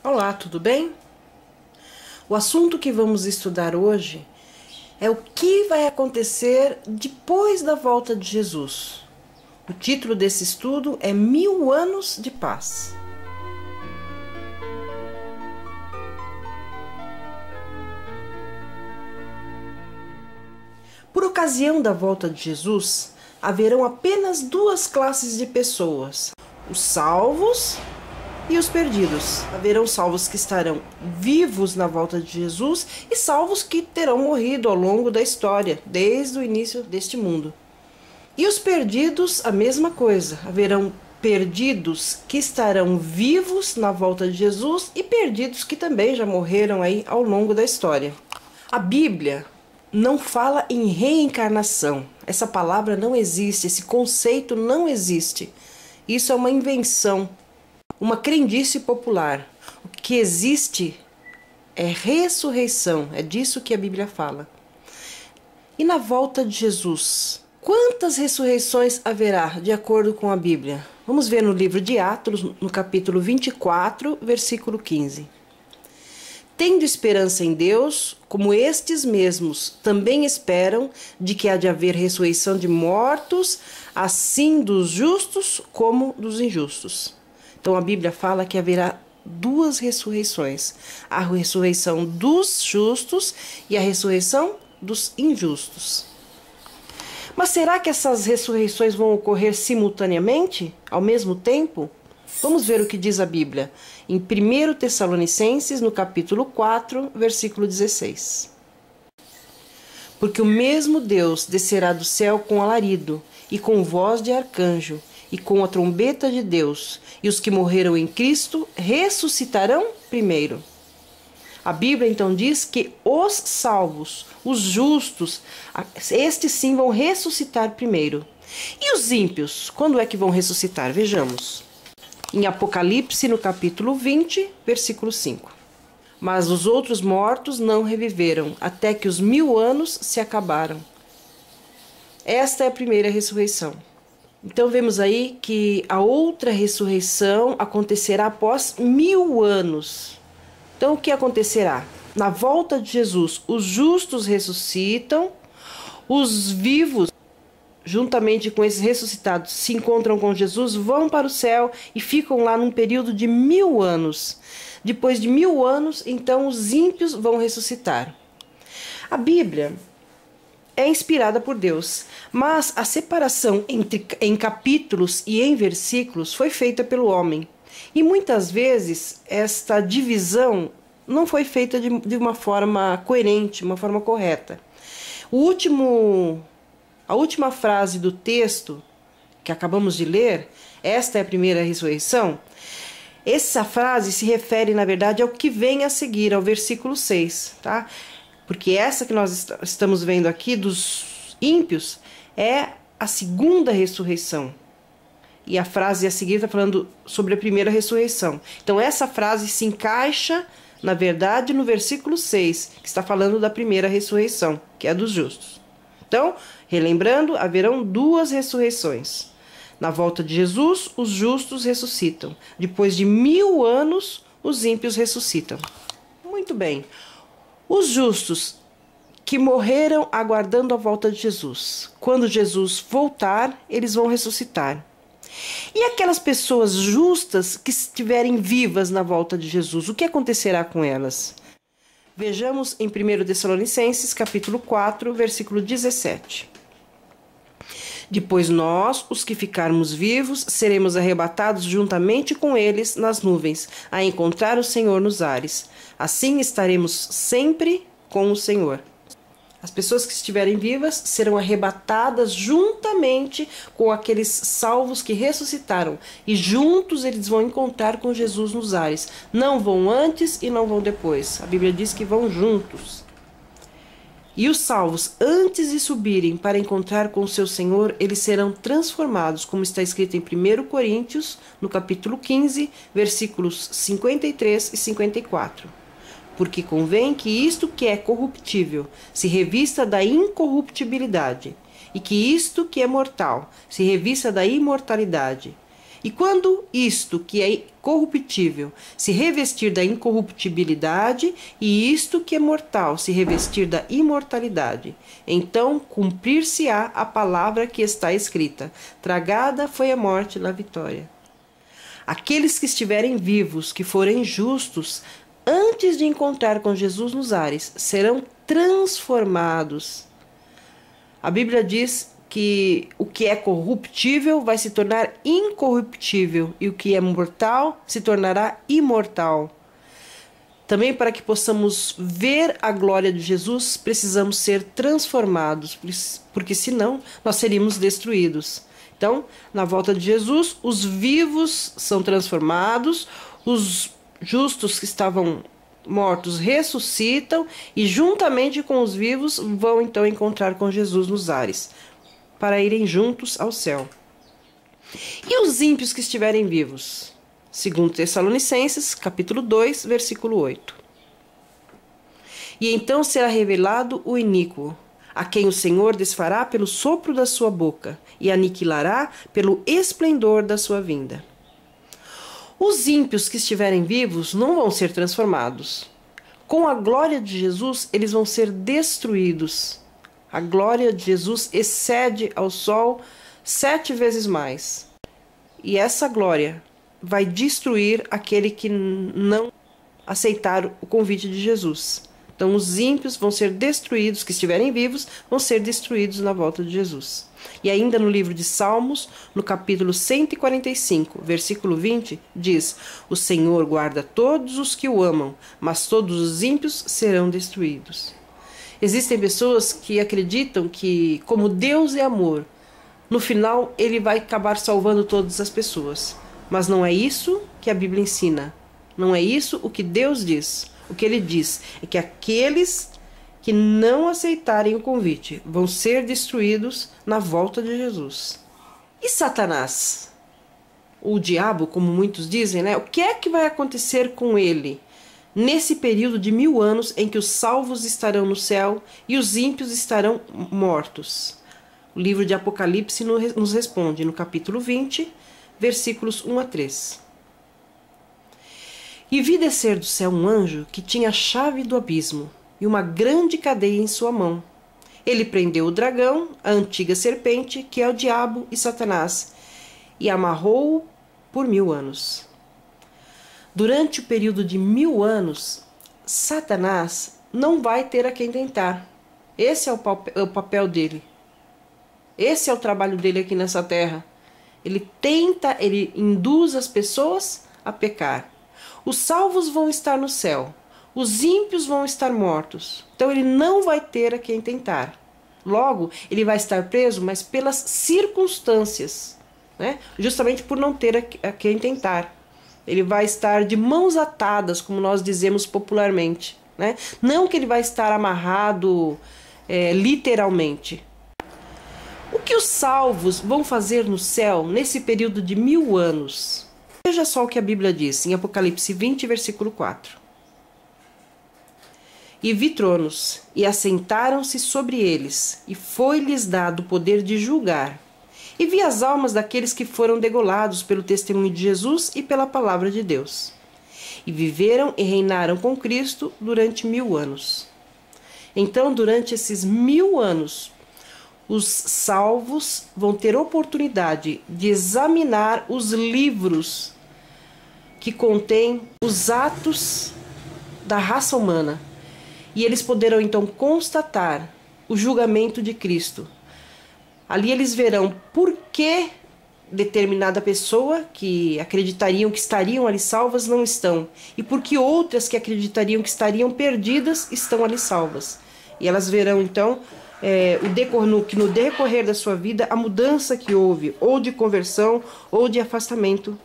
Olá, tudo bem? O assunto que vamos estudar hoje é o que vai acontecer depois da volta de Jesus. O título desse estudo é 1000 anos de paz. Por ocasião da volta de Jesus, haverão apenas duas classes de pessoas: os salvos e os perdidos. Haverão salvos que estarão vivos na volta de Jesus e salvos que terão morrido ao longo da história, desde o início deste mundo. E os perdidos, a mesma coisa. Haverão perdidos que estarão vivos na volta de Jesus e perdidos que também já morreram aí ao longo da história. A Bíblia não fala em reencarnação. Essa palavra não existe, esse conceito não existe. Isso é uma invenção, uma crendice popular. O que existe é ressurreição, é disso que a Bíblia fala. E na volta de Jesus, quantas ressurreições haverá de acordo com a Bíblia? Vamos ver no livro de Atos, no capítulo 24, versículo 15. Tendo esperança em Deus, como estes mesmos também esperam de que há de haver ressurreição de mortos, assim dos justos como dos injustos. Então a Bíblia fala que haverá duas ressurreições: a ressurreição dos justos e a ressurreição dos injustos. Mas será que essas ressurreições vão ocorrer simultaneamente, ao mesmo tempo? Vamos ver o que diz a Bíblia em 1 Tessalonicenses, no capítulo 4, versículo 16. Porque o mesmo Deus descerá do céu com alarido, e com voz de arcanjo, e com a trombeta de Deus, e os que morreram em Cristo ressuscitarão primeiro. A Bíblia então diz que os salvos, os justos, estes sim vão ressuscitar primeiro. E os ímpios, quando é que vão ressuscitar? Vejamos. Em Apocalipse, no capítulo 20, versículo 5. Mas os outros mortos não reviveram, até que os 1000 anos se acabaram. Esta é a primeira ressurreição. Então vemos aí que a outra ressurreição acontecerá após 1000 anos. Então o que acontecerá? Na volta de Jesus, os justos ressuscitam, os vivos, juntamente com esses ressuscitados, se encontram com Jesus, vão para o céu e ficam lá num período de 1000 anos. Depois de 1000 anos, então os ímpios vão ressuscitar. A Bíblia é inspirada por Deus, mas a separação em capítulos e em versículos foi feita pelo homem. E muitas vezes esta divisão não foi feita de uma forma coerente, uma forma correta. A última frase do texto que acabamos de ler, esta é a primeira ressurreição, essa frase se refere, na verdade, ao que vem a seguir, ao versículo 6, tá? Porque essa que nós estamos vendo aqui dos ímpios é a segunda ressurreição. E a frase a seguir está falando sobre a primeira ressurreição. Então essa frase se encaixa, na verdade, no versículo 6, que está falando da primeira ressurreição, que é a dos justos. Então, relembrando, haverão duas ressurreições. Na volta de Jesus, os justos ressuscitam. Depois de 1000 anos, os ímpios ressuscitam. Muito bem. Os justos que morreram aguardando a volta de Jesus, quando Jesus voltar, eles vão ressuscitar. E aquelas pessoas justas que estiverem vivas na volta de Jesus, o que acontecerá com elas? Vejamos em 1 Tessalonicenses, capítulo 4, versículo 17. Depois nós, os que ficarmos vivos, seremos arrebatados juntamente com eles nas nuvens, a encontrar o Senhor nos ares. Assim estaremos sempre com o Senhor. As pessoas que estiverem vivas serão arrebatadas juntamente com aqueles salvos que ressuscitaram. E juntos eles vão encontrar com Jesus nos ares. Não vão antes e não vão depois. A Bíblia diz que vão juntos. E os salvos, antes de subirem para encontrar com o seu Senhor, eles serão transformados, como está escrito em 1 Coríntios, no capítulo 15, versículos 53 e 54. Porque convém que isto que é corruptível se revista da incorruptibilidade, e que isto que é mortal se revista da imortalidade. E quando isto que é corruptível se revestir da incorruptibilidade, e isto que é mortal se revestir da imortalidade. Então cumprir-se-á a palavra que está escrita: tragada foi a morte na vitória. Aqueles que estiverem vivos, que forem justos, antes de encontrar com Jesus nos ares, serão transformados. A Bíblia diz que o que é corruptível vai se tornar incorruptível, e o que é mortal se tornará imortal. Também, para que possamos ver a glória de Jesus, precisamos ser transformados, porque senão nós seríamos destruídos. Então, na volta de Jesus, os vivos são transformados, os justos que estavam mortos ressuscitam, e juntamente com os vivos vão então encontrar com Jesus nos ares, para irem juntos ao céu. E os ímpios que estiverem vivos? Segundo Tessalonicenses, capítulo 2, versículo 8. E então será revelado o iníquo, a quem o Senhor desfará pelo sopro da sua boca, e aniquilará pelo esplendor da sua vinda. Os ímpios que estiverem vivos não vão ser transformados. Com a glória de Jesus, eles vão ser destruídos. A glória de Jesus excede ao sol 7 vezes mais. E essa glória vai destruir aquele que não aceitar o convite de Jesus. Então os ímpios vão ser destruídos, que estiverem vivos, vão ser destruídos na volta de Jesus. E ainda no livro de Salmos, no capítulo 145, versículo 20, diz: o Senhor guarda todos os que o amam, mas todos os ímpios serão destruídos. Existem pessoas que acreditam que, como Deus é amor, no final ele vai acabar salvando todas as pessoas. Mas não é isso que a Bíblia ensina. Não é isso o que Deus diz. O que ele diz é que aqueles que não aceitarem o convite vão ser destruídos na volta de Jesus. E Satanás? O diabo, como muitos dizem, né? O que é que vai acontecer com ele nesse período de 1000 anos em que os salvos estarão no céu e os ímpios estarão mortos? O livro de Apocalipse nos responde no capítulo 20, versículos 1 a 3. E vi descer do céu um anjo que tinha a chave do abismo e uma grande cadeia em sua mão. Ele prendeu o dragão, a antiga serpente, que é o diabo e Satanás, e amarrou-o por 1000 anos. Durante o período de 1000 anos, Satanás não vai ter a quem tentar. Esse é o papel dele. Esse é o trabalho dele aqui nessa terra. Ele induz as pessoas a pecar. Os salvos vão estar no céu. Os ímpios vão estar mortos. Então ele não vai ter a quem tentar. Logo, ele vai estar preso, mas pelas circunstâncias, né? Justamente por não ter a quem tentar. Ele vai estar de mãos atadas, como nós dizemos popularmente, né? Não que ele vai estar amarrado literalmente. O que os salvos vão fazer no céu nesse período de 1000 anos? Veja só o que a Bíblia diz em Apocalipse 20, versículo 4. E vi tronos, e assentaram-se sobre eles, e foi-lhes dado o poder de julgar. E vi as almas daqueles que foram degolados pelo testemunho de Jesus e pela palavra de Deus. E viveram e reinaram com Cristo durante 1000 anos. Então, durante esses 1000 anos, os salvos vão ter oportunidade de examinar os livros que contêm os atos da raça humana. E eles poderão então constatar o julgamento de Cristo. Ali eles verão por que determinada pessoa que acreditariam que estariam ali salvas não estão, e por que outras que acreditariam que estariam perdidas estão ali salvas. E elas verão então no decorrer da sua vida a mudança que houve, ou de conversão ou de afastamento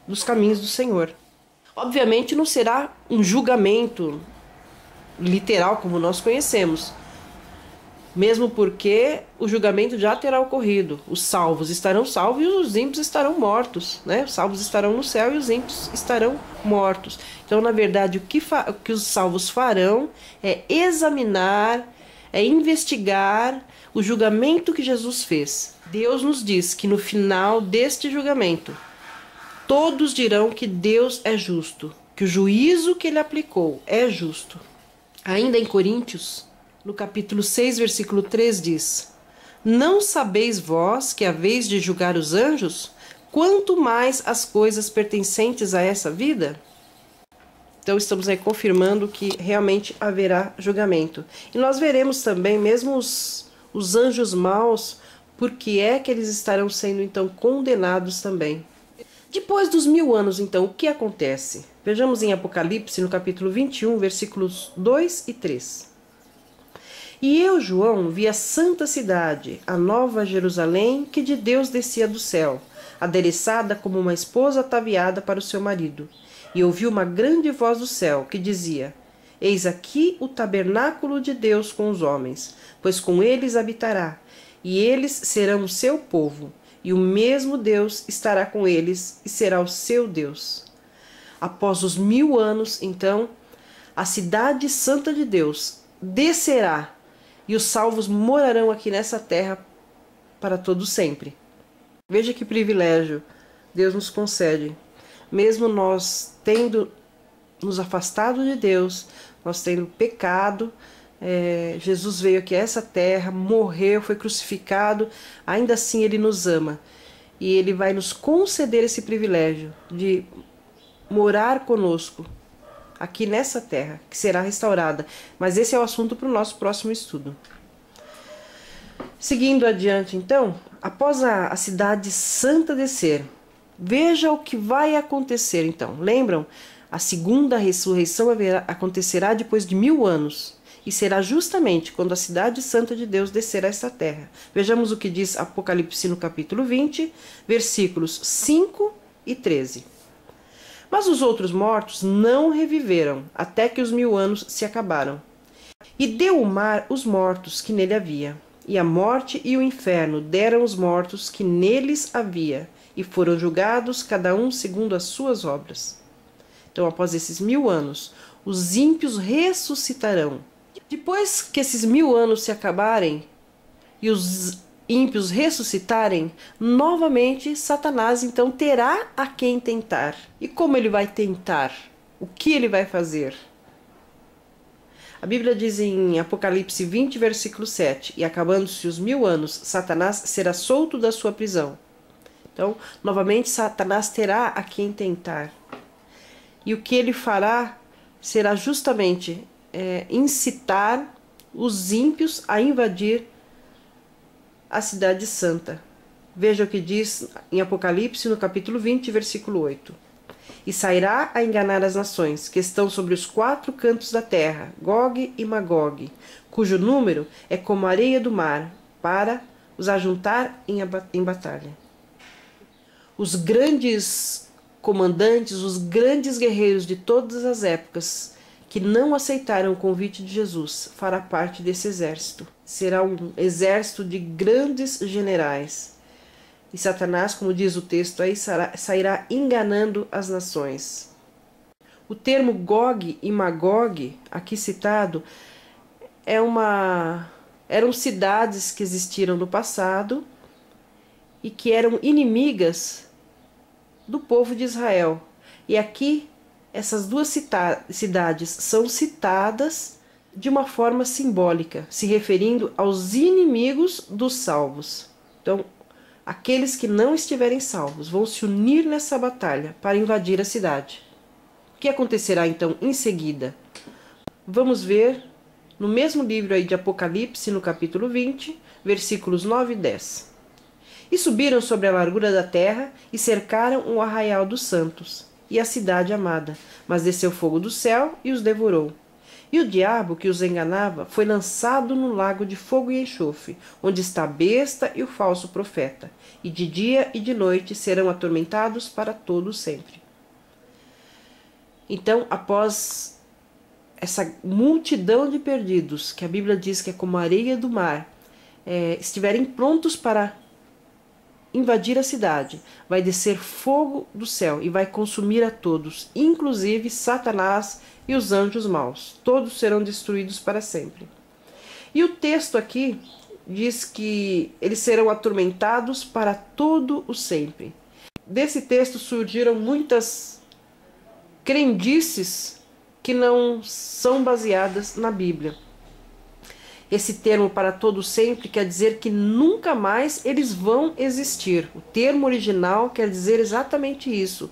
dos caminhos do Senhor. Obviamente não será um julgamento literal como nós conhecemos, mesmo porque o julgamento já terá ocorrido. Os salvos estarão salvos e os ímpios estarão mortos, né? Os salvos estarão no céu e os ímpios estarão mortos. Então, na verdade, o que os salvos farão é examinar, é investigar o julgamento que Jesus fez. Deus nos diz que no final deste julgamento, Todos dirão que Deus é justo, que o juízo que ele aplicou é justo. Ainda em Coríntios, no capítulo 6, versículo 3 diz: Não sabeis vós que haveis de julgar os anjos, quanto mais as coisas pertencentes a essa vida? Então estamos aí confirmando que realmente haverá julgamento. E nós veremos também, mesmo os anjos maus, por que é que eles estarão sendo então condenados também. Depois dos 1000 anos, então, o que acontece? Vejamos em Apocalipse, no capítulo 21, versículos 2 e 3. E eu, João, vi a santa cidade, a nova Jerusalém, que de Deus descia do céu, adereçada como uma esposa ataviada para o seu marido. E ouvi uma grande voz do céu, que dizia: Eis aqui o tabernáculo de Deus com os homens, pois com eles habitará, e eles serão o seu povo, e o mesmo Deus estará com eles, e será o seu Deus. Após os 1000 anos, então, a cidade santa de Deus descerá, e os salvos morarão aqui nessa terra para todo sempre. Veja que privilégio Deus nos concede. Mesmo nós tendo nos afastado de Deus, nós tendo pecado, Jesus veio aqui a essa terra, morreu, foi crucificado, ainda assim Ele nos ama. E Ele vai nos conceder esse privilégio de morar conosco aqui nessa terra, que será restaurada. Mas esse é o assunto para o nosso próximo estudo. Seguindo adiante, então, após a cidade santa descer, veja o que vai acontecer, então. Lembram? A segunda ressurreição acontecerá depois de 1000 anos. E será justamente quando a cidade santa de Deus descer a esta terra. Vejamos o que diz Apocalipse no capítulo 20, versículos 5 e 13. Mas os outros mortos não reviveram, até que os 1000 anos se acabaram. E deu o mar os mortos que nele havia. E a morte e o inferno deram os mortos que neles havia, e foram julgados, cada um segundo as suas obras. Então, após esses 1000 anos, os ímpios ressuscitarão. Depois que esses 1000 anos se acabarem e os ímpios ressuscitarem, novamente Satanás então terá a quem tentar. E como ele vai tentar? O que ele vai fazer? A Bíblia diz em Apocalipse 20, versículo 7, e acabando-se os 1000 anos, Satanás será solto da sua prisão. Então, novamente, Satanás terá a quem tentar. E o que ele fará será justamente incitar os ímpios a invadir a cidade santa. Veja o que diz em Apocalipse, no capítulo 20, versículo 8. E sairá a enganar as nações, que estão sobre os 4 cantos da terra, Gog e Magog, cujo número é como a areia do mar, para os ajuntar em batalha. Os grandes comandantes, os grandes guerreiros de todas as épocas, que não aceitaram o convite de Jesus, fará parte desse exército. Será um exército de grandes generais. E Satanás, como diz o texto aí, sairá enganando as nações. O termo Gog e Magog, aqui citado, eram cidades que existiram no passado e que eram inimigas do povo de Israel. E aqui, essas duas cidades são citadas de uma forma simbólica, se referindo aos inimigos dos salvos. Então, aqueles que não estiverem salvos vão se unir nessa batalha para invadir a cidade. O que acontecerá então em seguida? Vamos ver no mesmo livro aí de Apocalipse, no capítulo 20, versículos 9 e 10. E subiram sobre a largura da terra e cercaram o arraial dos santos e a cidade amada, mas desceu fogo do céu e os devorou. E o diabo que os enganava foi lançado no lago de fogo e enxofre, onde está a besta e o falso profeta, e de dia e de noite serão atormentados para todo sempre. Então, após essa multidão de perdidos, que a Bíblia diz que é como a areia do mar, estiverem prontos para invadir a cidade, vai descer fogo do céu e vai consumir a todos, inclusive Satanás e os anjos maus. Todos serão destruídos para sempre. E o texto aqui diz que eles serão atormentados para todo o sempre. desse texto surgiram muitas crendices que não são baseadas na Bíblia. Esse termo para todo sempre quer dizer que nunca mais eles vão existir. O termo original quer dizer exatamente isso.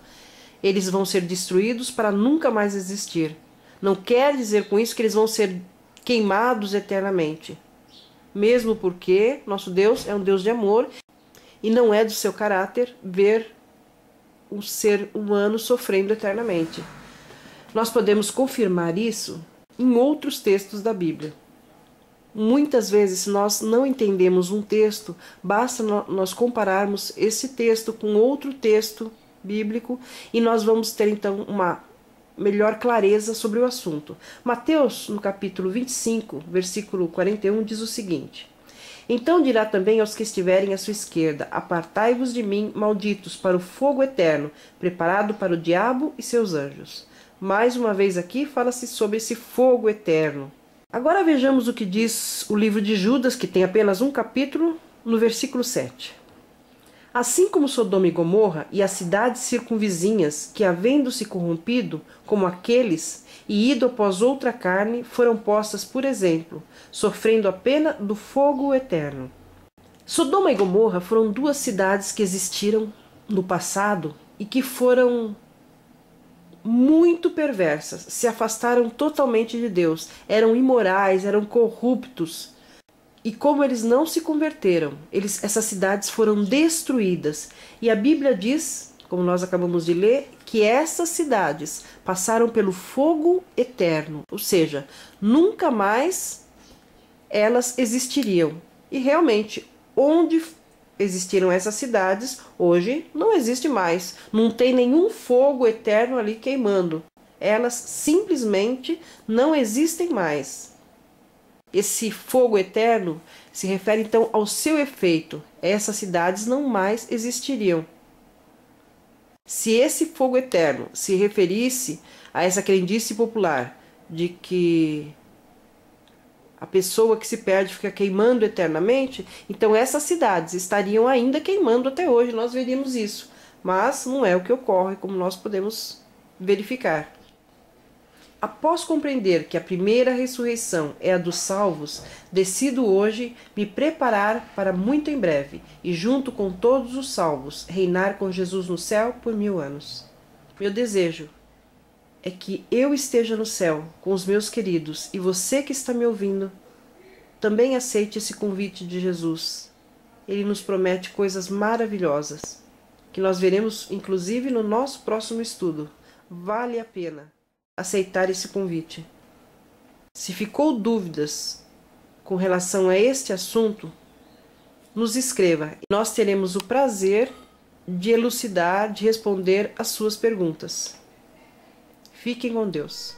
Eles vão ser destruídos para nunca mais existir. Não quer dizer com isso que eles vão ser queimados eternamente. Mesmo porque nosso Deus é um Deus de amor e não é do seu caráter ver um ser humano sofrendo eternamente. Nós podemos confirmar isso em outros textos da Bíblia. Muitas vezes, se nós não entendemos um texto, basta nós compararmos esse texto com outro texto bíblico e nós vamos ter então uma melhor clareza sobre o assunto. Mateus, no capítulo 25, versículo 41, diz o seguinte: Então dirá também aos que estiverem à sua esquerda: Apartai-vos de mim, malditos, para o fogo eterno, preparado para o diabo e seus anjos. Mais uma vez aqui fala-se sobre esse fogo eterno. Agora vejamos o que diz o livro de Judas, que tem apenas um capítulo, no versículo 7. Assim como Sodoma e Gomorra e as cidades circunvizinhas, que havendo-se corrompido, como aqueles, e ido após outra carne, foram postas por exemplo, sofrendo a pena do fogo eterno. Sodoma e Gomorra foram duas cidades que existiram no passado e que foram muito perversas, se afastaram totalmente de Deus, eram imorais, eram corruptos. E como eles não se converteram, essas cidades foram destruídas. E a Bíblia diz, como nós acabamos de ler, que essas cidades passaram pelo fogo eterno, ou seja, nunca mais elas existiriam. E realmente, onde existiram essas cidades, hoje não existe mais. Não tem nenhum fogo eterno ali queimando. Elas simplesmente não existem mais. Esse fogo eterno se refere então ao seu efeito. Essas cidades não mais existiriam. Se esse fogo eterno se referisse a essa crendice popular de que a pessoa que se perde fica queimando eternamente, então essas cidades estariam ainda queimando até hoje, nós veríamos isso. Mas não é o que ocorre, como nós podemos verificar. Após compreender que a primeira ressurreição é a dos salvos, decido hoje me preparar para muito em breve, e junto com todos os salvos, reinar com Jesus no céu por 1000 anos. Meu desejo é que eu esteja no céu com os meus queridos, e você que está me ouvindo também aceite esse convite de Jesus. Ele nos promete coisas maravilhosas, que nós veremos inclusive no nosso próximo estudo. Vale a pena aceitar esse convite. Se ficou dúvidas com relação a este assunto, nos escreva. Nós teremos o prazer de elucidar, de responder as suas perguntas. Fiquem com Deus.